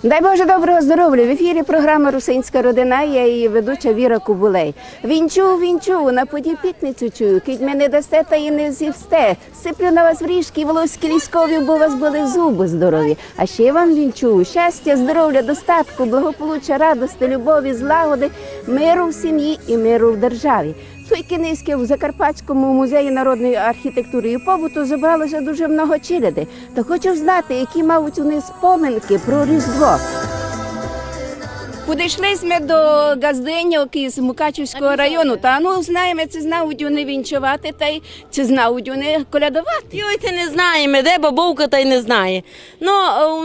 Дай Боже доброго здоров'я! В ефірі програма «Русинська родина», я її ведуча Віра Кубулей. Вінчу, вінчу, на поді пітницю чую, кить мене дасте та і не зівсте. Сиплю на вас вріжки, волоські ліскові, бо у вас були зуби здорові. А ще вам вінчу щастя, здоров'я, достатку, благополуччя, радости, любові, злагоди, миру в сім'ї і миру в державі. Кінейське в Закарпатському музеї народної архітектури і побуту зібралося дуже много челяди. Та хочу знати, які мають у них споминки про Різдво. Підійшли ми до газдиньок із Мукачівського району, та знаємо, це знають вони вінчувати, та й це знають вони колядувати. Йой, це не знаємо, де бабовка, та й не знає. Ну,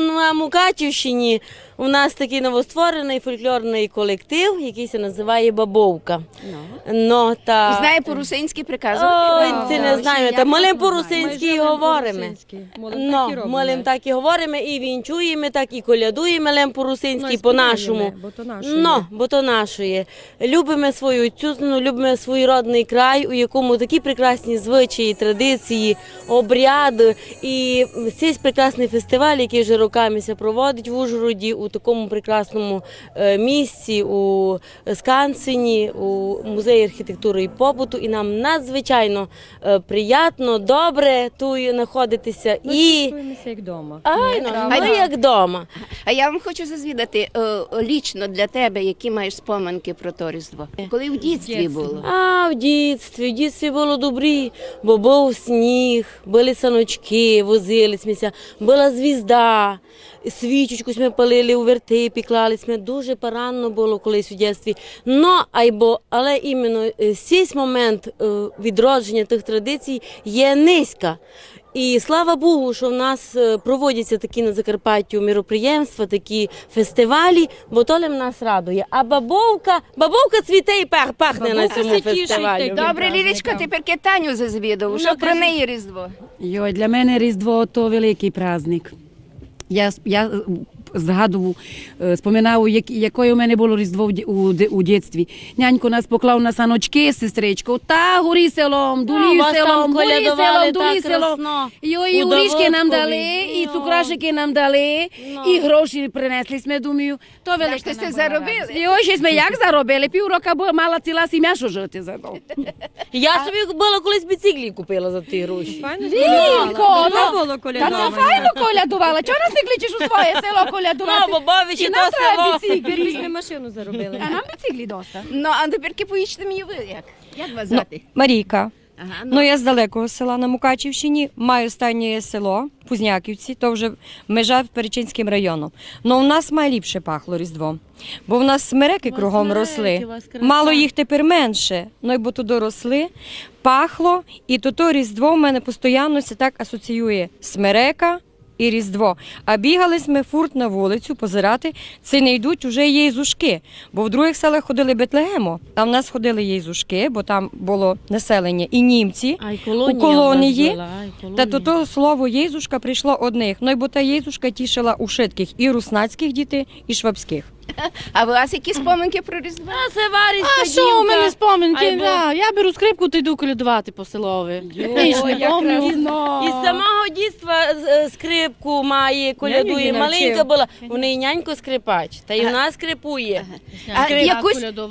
на Мукачівщині у нас такий новостворений фольклорний колектив, який се називає «Бабовка». Ну, та... Знає по-русинськи приказувати? Ой, це не знаємо, та молим по-русинськи і говоримо. Молим так і говоримо, і вінчуємо, так і колядуємо, молим по-русинськи, по-нашому. Бо то нашої. Любимо свою отчизну, любимо свій родний край, у якому такі прекрасні звичаї, традиції, обряди. І цей прекрасний фестиваль, який вже роками проводить в Ужгороді, у такому прекрасному місці, у Скансені, у музеї архітектури і побуту. І нам надзвичайно приємно, добре тут знаходитися. Ми чувствуємося як вдома. Ми як вдома. А я вам хочу зазвідати лічно для тебе, які маєш споминки про то Різдво. Коли в дитинстві було? В дитинстві було добре, бо був сніг, були саночки, возилися, була звізда, свічечку ми палили у вертепі, клалися, дуже поранно було колись у дитинстві. Але іменно цей момент відродження тих традицій є низька. І слава Богу, що в нас проводяться такі на Закарпаттю мероприємства, такі фестивалі, бо то ли нас радує. А бабовка цвіте і пахне на цьому фестивалі. Добре, Лілічко, тепер Таню зазвідав. Що про неї Різдво? Йой, для мене Різдво – то великий праздник. Я згадував, споминав, яке у мене було Різдво у дитинстві. Нянько нас поклав на саночки, сестричко, та горі селом, дулі селом, дулі селом. І горішки нам дали, і цукрашики нам дали, і гроші принесли, ми думаю. То велика Що сте заробили? Йой, щось ми як заробили? Півроку мала ціла сім'я, що жити за то. Я собі була колись біциклі купила за ті гроші. Лілько, та то файно колядувала. Чого нас не кличеш у своє село колядувати? Бабовичі, то село. Ми машину заробили. А нам біциклі доста. Ну, а тепер поїчте мені ви, як? Як вас звати? Марійка. Ага, Я з далекого села на Мукачівщині, маю останнє село, Пузняківці, то вже межа Перечинським районом. Но у нас найліпше пахло Різдво, бо в нас смереки кругом росли. Мало їх тепер менше, бо туди росли, пахло, і то Різдво в мене постійно так асоціює смерека і Різдво. А бігали ми фурт на вулицю позирати, це не йдуть уже єйзушки. Бо в других селах ходили Бетлегемо, а в нас ходили єйзушки, бо там було населення і німці у колонії. Та то слово єйзушка прийшло одних. Бо та єйзушка тішила у шитких і руснацьких дітей, і швабських. А у вас які споминки про Різдво? А що у мене споминки? Я беру скрипку та йду колядувати по селові. Ніч не помню. Із самого дитинства скрипку має, колядує. Маленька була, у неї нянько скрипач, та й вона скрипує.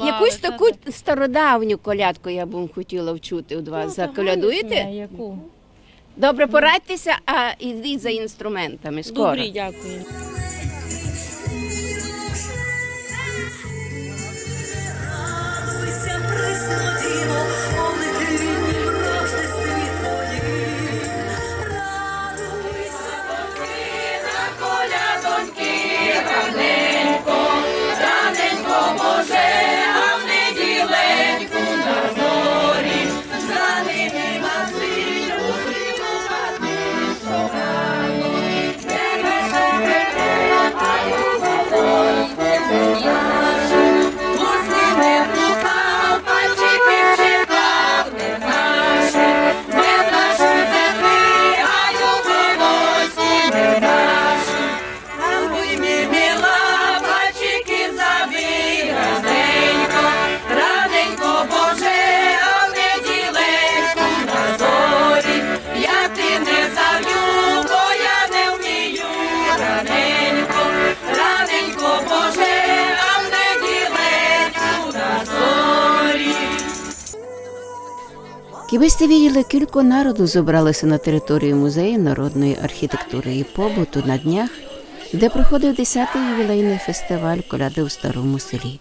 Якусь таку стародавню колядку я б хотіла вчути від вас. Заколядуєте? Яку? Добре, порадьтеся, а йдіть за інструментами скоро. Добре, дякую. Хіба сте виділи, кілько народу зібралося на територію Музею народної архітектури і побуту на днях, де проходив 10-й ювілейний фестиваль коляди у Старому Селі.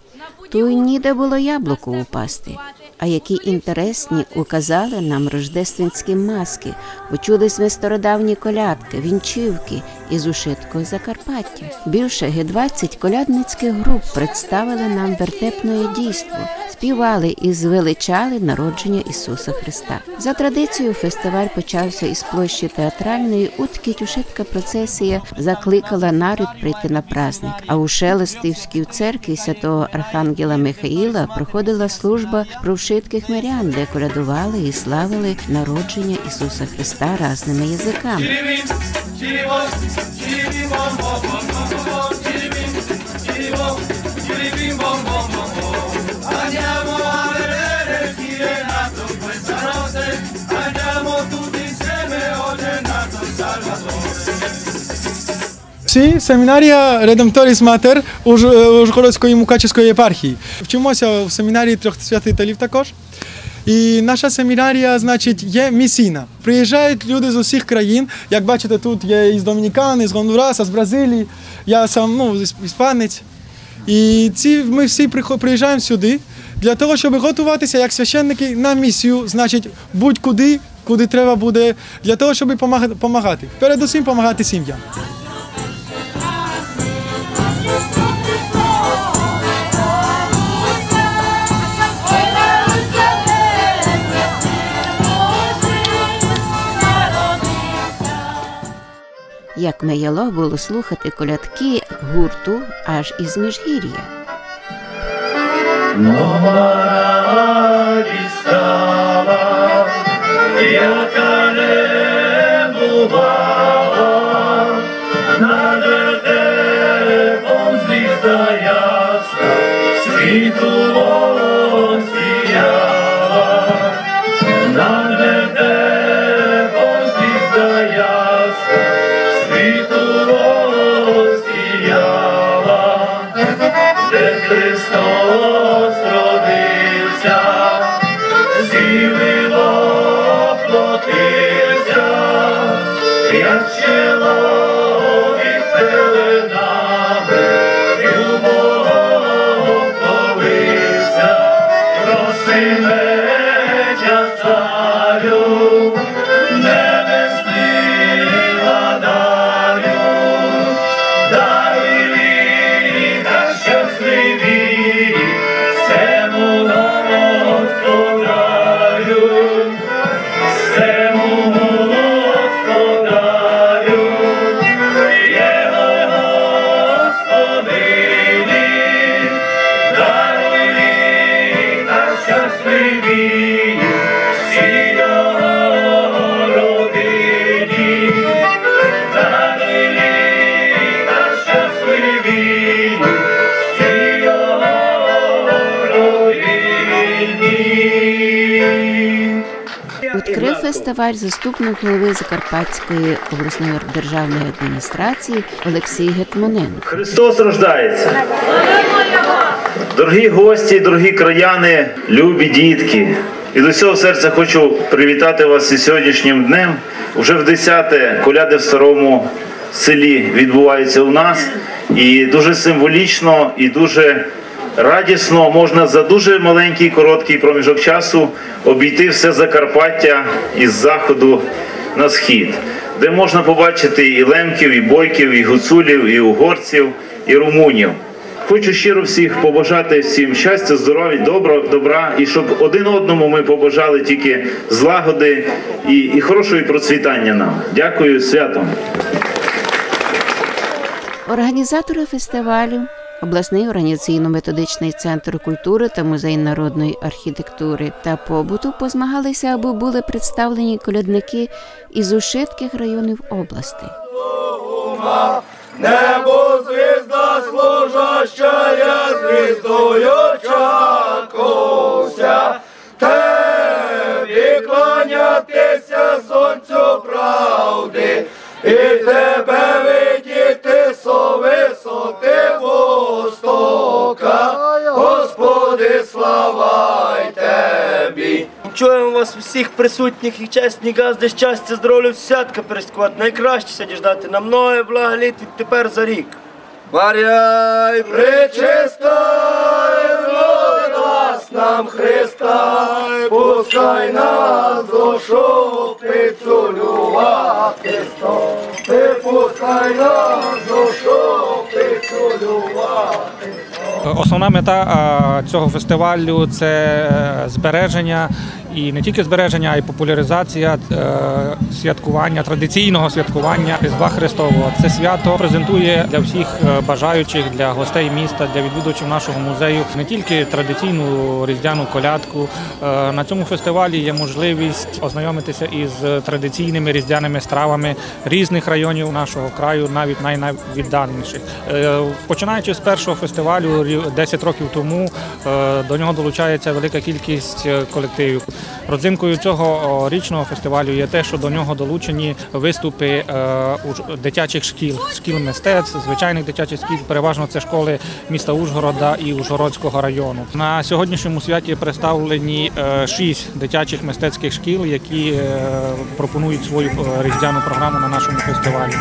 Ту й ніде було яблуко упасти. А які інтересні указали нам рождественські маски. Почулись ми стародавні колядки, вінчівки із ушиткою Закарпаття. Більше 20 колядницьких груп представили нам вертепне дійство, співали і звеличали народження Ісуса Христа. За традицією фестиваль почався із площі Театральної, утки тюшитка процесія закликала народ прийти на праздник. А у Шелестівській церкві святого Архангела Михаїла проходила служба про шитких мирян, де колядували і славили народження Ісуса Христа разними язиками. Семінарія Редемторіс Матер Ужгородської Мукачівської єпархії. Вчимося в семінарії Трьох святителів також. І наша семінарія, значить, є місійна. Приїжджають люди з усіх країн. Як бачите, тут є із Домінікани, з Гондураса, з Бразилії. Я сам, іспанець. І ми всі приїжджаємо сюди для того, щоб готуватися як священники на місію, значить, будь-куди, куди треба буде, для того, щоб допомагати. Передусім, допомагати сім'ям. Як мияло було слухати колядки гурту аж із Міжгір'я. Нова радість стала, яка не бувала, над вертепом звізда ясна, світу осіяла, над вертепом звізда ясна, світу осіяла, де Христос родився, зіли воплотився, як чоловік пеленами, любов повився, проси меча царю, небесний владарю, даруй літа щасливі, всему господарю, всему господарю, Його Господині, даруй літа щасливі, всі його родині, даруй літа щасливі, всі його родині. Відкрив фестиваль заступник голови Закарпатської обласної державної адміністрації Олексій Гетманенко. Христос рождається. Дорогі гості, дорогі краяни, любі дітки. І до всього серця хочу привітати вас із сьогоднішнім днем. Уже в 10-те коляди в Старому Селі відбуваються у нас. І дуже символічно, і дуже радісно можна за дуже маленький, короткий проміжок часу обійти все Закарпаття із заходу на схід, де можна побачити і лемків, і бойків, і гуцулів, і угорців, і румунів. Хочу щиро всіх побажати всім щастя, здоров'я, добра, і щоб один одному ми побажали тільки злагоди і хорошого процвітання нам. Дякую, святом! Організатори фестивалю, обласний організаційно-методичний центр культури та музей народної архітектури та побуту позмагалися, аби були представлені колядники із ушитких районів області. Небо звізда служащая звіздою чакуся, Тебі кланятися сонцю правди, і Тебе видіти со висоти востока, Господи, слава й Тебі. Чуємо вас вас всіх присутніх і чесні газди, щастя, здоров'я, святка перескувати. Найкраще сьогодні ждати на многое благоліт відтепер за рік. Мар'яй, пречистай, вроди нас нам Христа, пускай нас душу прицілювати сто, пускай нас душу прицілювати сто. Основна мета цього фестивалю – це збереження, і не тільки збереження, а й популяризація святкування, традиційного святкування Різдва Христового. Це свято презентує для всіх бажаючих, для гостей міста, для відвідувачів нашого музею не тільки традиційну різдвяну колядку. На цьому фестивалі є можливість ознайомитися із традиційними різдвяними стравами різних районів нашого краю, навіть найвіддаленіших. Починаючи з першого фестивалю 10 років тому, до нього долучається велика кількість колективів. Родзинкою цього річного фестивалю є те, що до нього долучені виступи дитячих шкіл мистецтв, звичайних дитячих шкіл, переважно це школи міста Ужгорода і Ужгородського району. На сьогоднішньому святі представлені 6 дитячих мистецьких шкіл, які пропонують свою різдвяну програму на нашому фестивалі.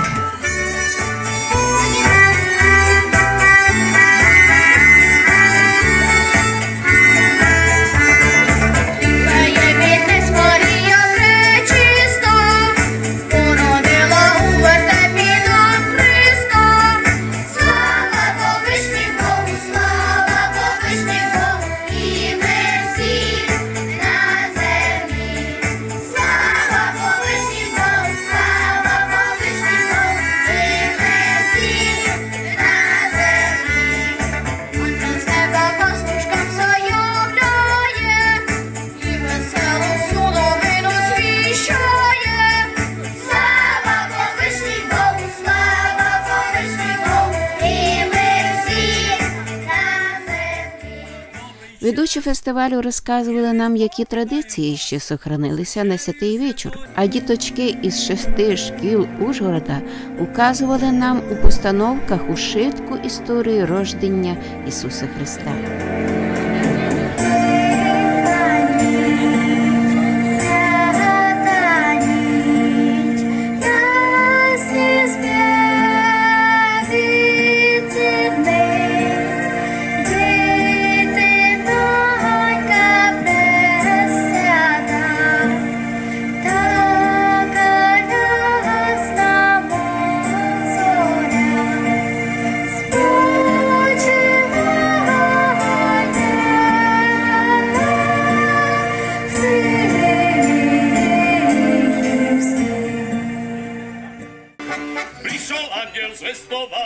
Ведучі фестивалю розказували нам, які традиції ще сохранилися на святий вечір, а діточки із 6 шкіл Ужгорода указували нам у постановках ушитку історію рождення Ісуса Христа.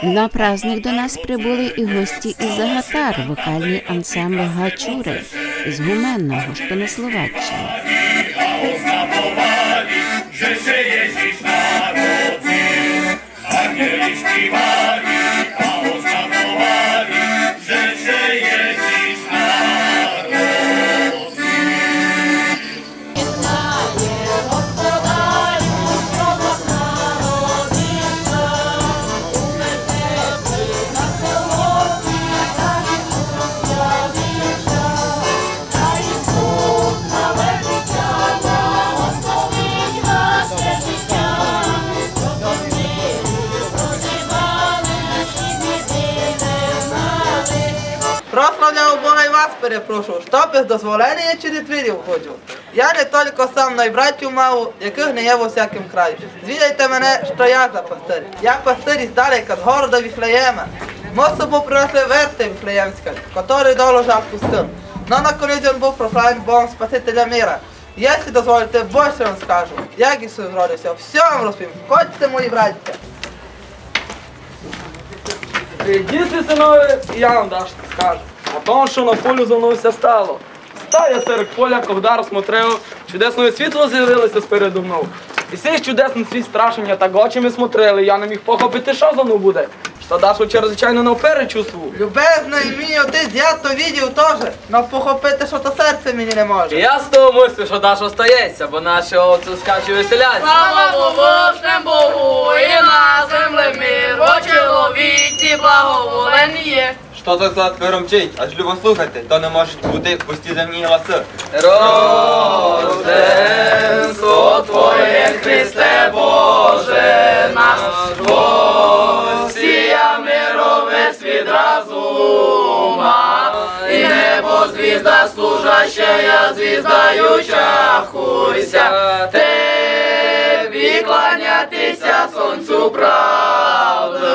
На праздник до нас прибули і гості із Загатар, вокальний ансамбль Гачури із Гуменного, що на Словаччині. Прославляю Бога і вас перепрошую, що без дозволення через двері входжу. Я не тільки сам, но й братів мав, яких не є во всяким краю. Звідайте мене, що я за пастир. Я пастир издалека, з города Вифлеєма. Мосо був принесли верти Вифлеємська, который доложа опустил. Но наконец он був прославлен Богом Спасителя мира. Якщо дозволите, більше вам скажу, як Ісус родився, все вам розповім. Ходьте, мої братья. Прийдіть, синові, і я вам дашки скажу. О том, що на полю за мною все стало. Став я серед поля, когда розсмотрев, чудесне світло з'явилося спереду мною. І цей чудесний світ страшен, я так очами смотрели, я не міг похопити, що за мною буде. Що Дашу чрезвичайно навперед чувствую. Любезний мій отець, я то видів теж, но похопити, що то серце мені не може. Я з того мислю, що Даша стається, бо наші овці скачуть веселяться. Слава Божному Богу і на землі мир, бо чоловіці благоволені є. Що так сладко ромчить? Аж любо слухати, то не можуть бути пусті земні голоси. Рожденство Твоє, Христе Боже наш, сія мирове світ разума, і небо звізда служащая, звіздаюча хуйся, Тебі кланятися сонцю правди,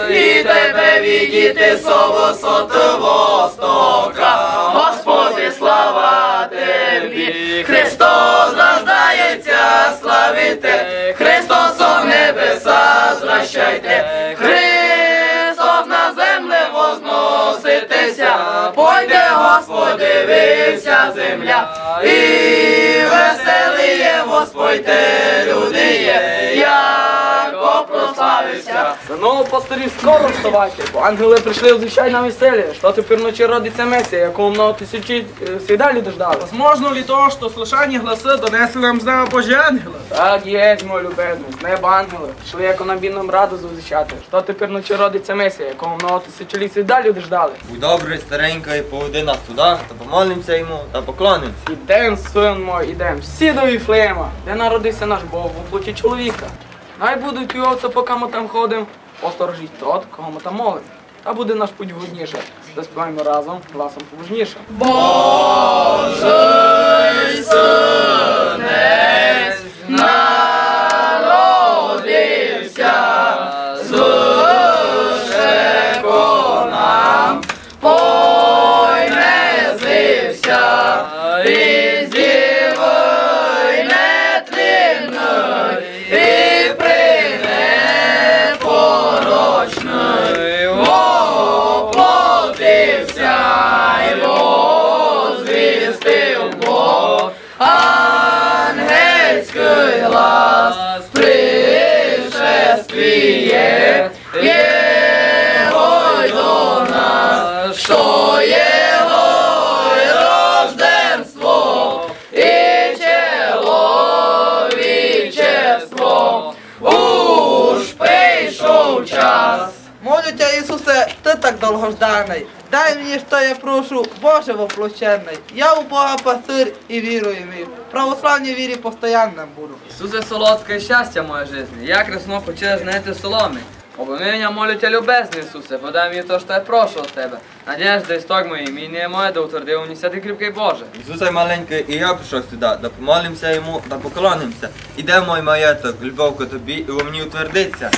і Тебе видіти сову сот востока. Господи, слава Тебі, Христос рождається, славіте, Христосом небеса зращайте, Христос на землю возноситеся, пойде, Господи, вився земля, і веселіє, Господьте, люди є, яко прославився. Синову пастирів, скоро вставайте, бо ангели прийшли звичайно на веселье. Що тепер ночі родиться Месія, якого много тисячі всегда люди ждали. Возможно ли то, что слышание гласа донесли нам знак Божий ангела? Так є, мой любезний, з неба ангели прийшли, як нам він нам раду звичати. Що тепер ночі родиться Месія, якого много тисячоліть всегда люди ждали. Будь добрий, старенька, і поведи нас туди, та помолимося йому, та поклонимося. Ідем, син мой, ідем, всі до Віфлеєма, де народився наш Бог у плоті чоловіка. Най будуть овці, поки ми там ходимо, посторожіть тот, кого ми там молимо. Та буде наш путь годніше, заспіваємо разом, гласом побожніше. Божий Синець народився, звишеко нам пойнезився, із діви нетлінної, і пренепорочної воплотився, і возвістив Бог ангельський глас, пришествіє Його й до нас, що Його й рожденство і чоловічество, уж прийшов час. Молюся, Ісусе, Ти так довгожданий, дай мені, що я прошу, Боже воплощений. Я у Бога пастир і вірую в православній вірі постоянним буду. Ісусе, солодке щастя моє жизни, я красно почав знайти соломи. Обоміння молю Тя, любезний Ісусе, подай мені то, що я прошу від Тебе. Надежда істок мої, іміння моє, да утвердив мені святий кріпкий Боже. Ісусе маленький, і я прийшов сюди, да помолимося йому, да поклонимося. Іде мой маєток, любов ко тобі, і во мені утвердиться.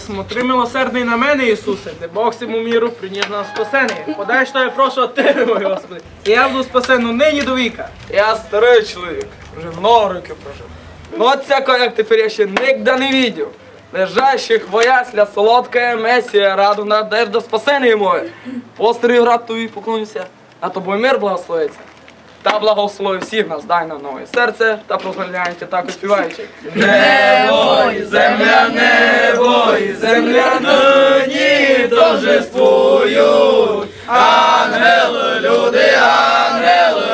Смотри милосердний на мене, Ісусе, де Бог всьому міру приніс нам спасення. Подай, що я прошу від Тебе, мой Господи. І я буду спасену нині до віка. Я старий чоловік, вже много років прожив. Ну от всякого, як тепер я ще нігде не видів. Лежащих в яслях солодкая Месія, раду надежда спасення моє. Постарий рад тобі поклонюся, а тобою мир благословиться. Та благослови всіх нас, дай нам нове серце, та прославляйте так співаючи. Небо і земля нині торжествують. Ангели,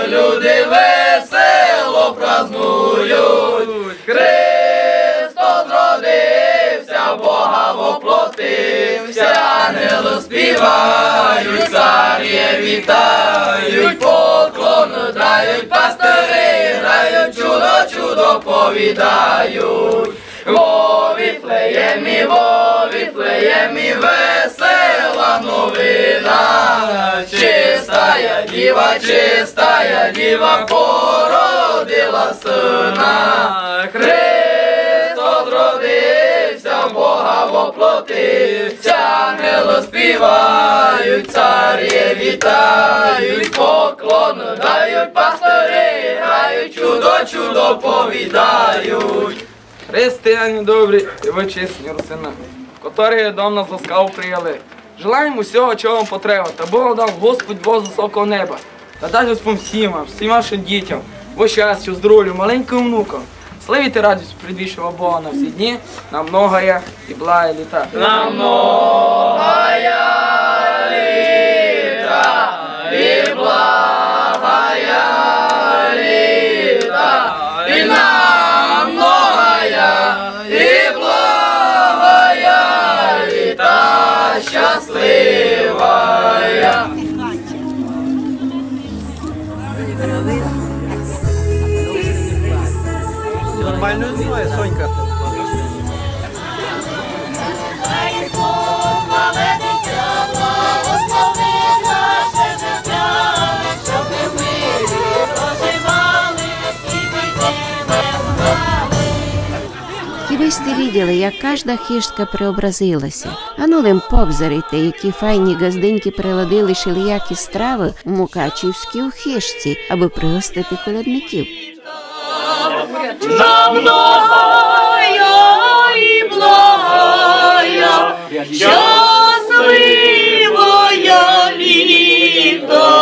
люди весело празнують. Христос родився, Бога воплотився. Ангели співають, царє вітають, поклон дають, пастири грають, чудо повідають. Во Віфлеємі весела новина, чистая діва породила сина. Христос родився, Бога воплотився, ангели співають, царє вітають, поклон дають, пастири грають, чудо повідають. Християни добрі і ви чесні русини, в котрі дом нас ласкаво прийняли. Желаємо всього, чого вам потреба, та Бог дав Господь Бог з високого неба. Та дай Господь всім вашим дітям, во щастю, здоров'ю, маленьким внукам. Славіте радість предвічного Бога на всі дні, на многое і благе літа. На многое літа і благая літа, і на многое і благая літа щаслива. Нормально знає, Сонька. Хіба сте виділи, як кожна хижка преобразилася? Ану лим побзарите, які файні газденьки приладили шиліякі страви у Мукачівській у хижці, аби пригостити колядників. На многое и благое, счастливое лето.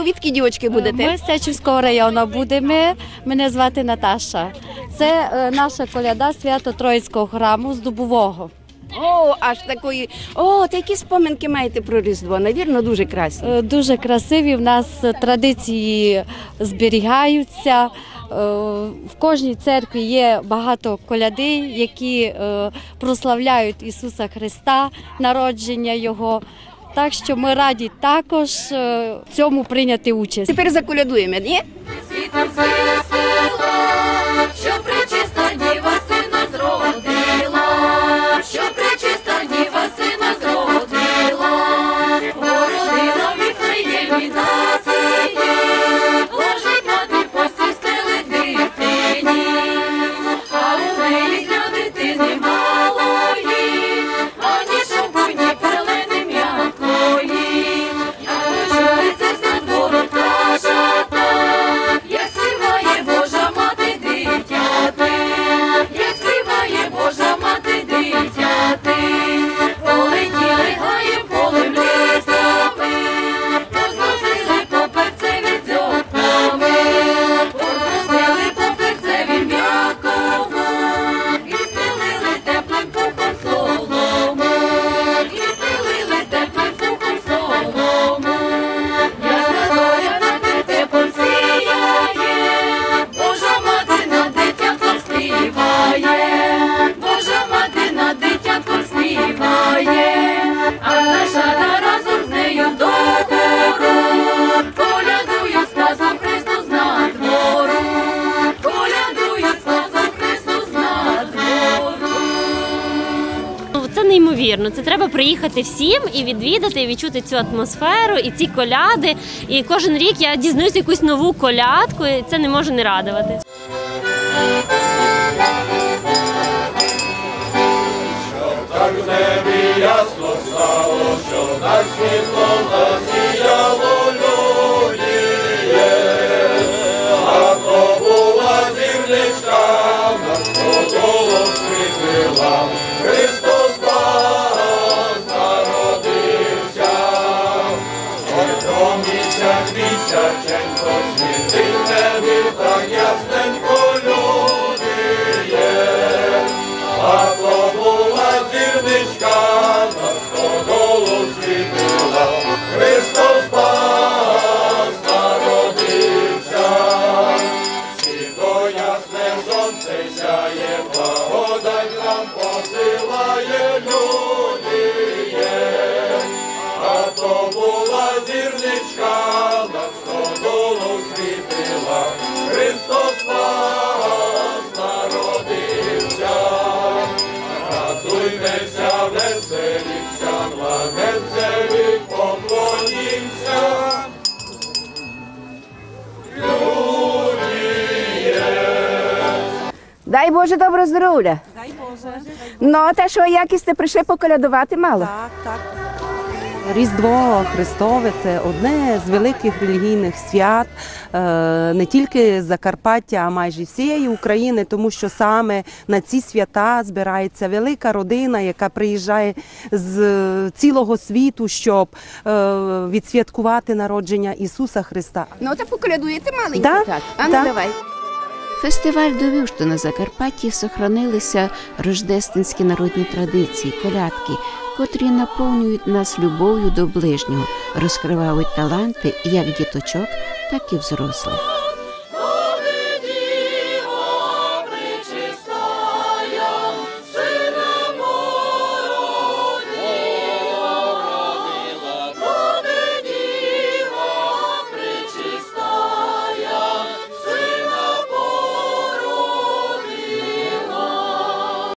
Звідки, дівчатки, будете? Ми з Сечівського району будемо. Мене звати Наташа. Це наша коляда Свято-Троїцького храму з Дубового. О, аж такої. О, такі споминки маєте про Різдво. Навірно, дуже красиві. Дуже красиві. В нас традиції зберігаються. В кожній церкві є багато коляди, які прославляють Ісуса Христа, народження Його. Так що ми раді також в цьому прийняти участь. Тепер заколядуємо, ні? Що пречиста діва сина зродила, що пречиста діва сина зродила, породила в Віфлеємі на сині, ложить мати постістили дитині, а у неї для дитини малої, ані шовку, ні пелени м'якої, а чується з надвору пташата, як співає Божа мати дитяти, як співає Божа мати дитяти, полетіли гаєм полем лісами, позносили поперцеві дзьотами, позносили поперцеві м'якому, і стелили теплим пухом солому, і стелили теплим пухом солому. Ясна зоря над вертепом сіяє, Божа мати над дитятком співає, Божа мати над дитятком співає, а наша разом з нею до хору, колядую Спасом Христу з надвору, колядую Спасом Христу з надвору. Це неймовірно. Це треба приїхати всім і відвідати, і відчути цю атмосферу, і ці коляди. І кожен рік я дізнаюсь якусь нову колядку, і це не може не радувати. Так в небі ясно стало, що так світло засіяло людіє, а то була зірничка, над стодолом світила, Христос Спас народився. Ой, то місяченько світить в небі, так ясненько люди є, а то була зірничка, над стодолом світила, Христос Спас народився. Чи то ясне сонце сяє, благодать нам посилає люди є, а то була зірничка, Дай Боже добро здоров'я. Дай Боже. Ну, та що, як сте прийшли поколядувати мало? Так. Різдво Христове – це одне з великих релігійних свят не тільки Закарпаття, а майже всієї України, тому що саме на ці свята збирається велика родина, яка приїжджає з цілого світу, щоб відсвяткувати народження Ісуса Христа. Ну, та поколядуєте маленько так? А ну, давай. Фестиваль довів, що на Закарпатті сохранилися рождественські народні традиції, колядки, котрі наповнюють нас любов'ю до ближнього, розкривають таланти як діточок, так і взрослих.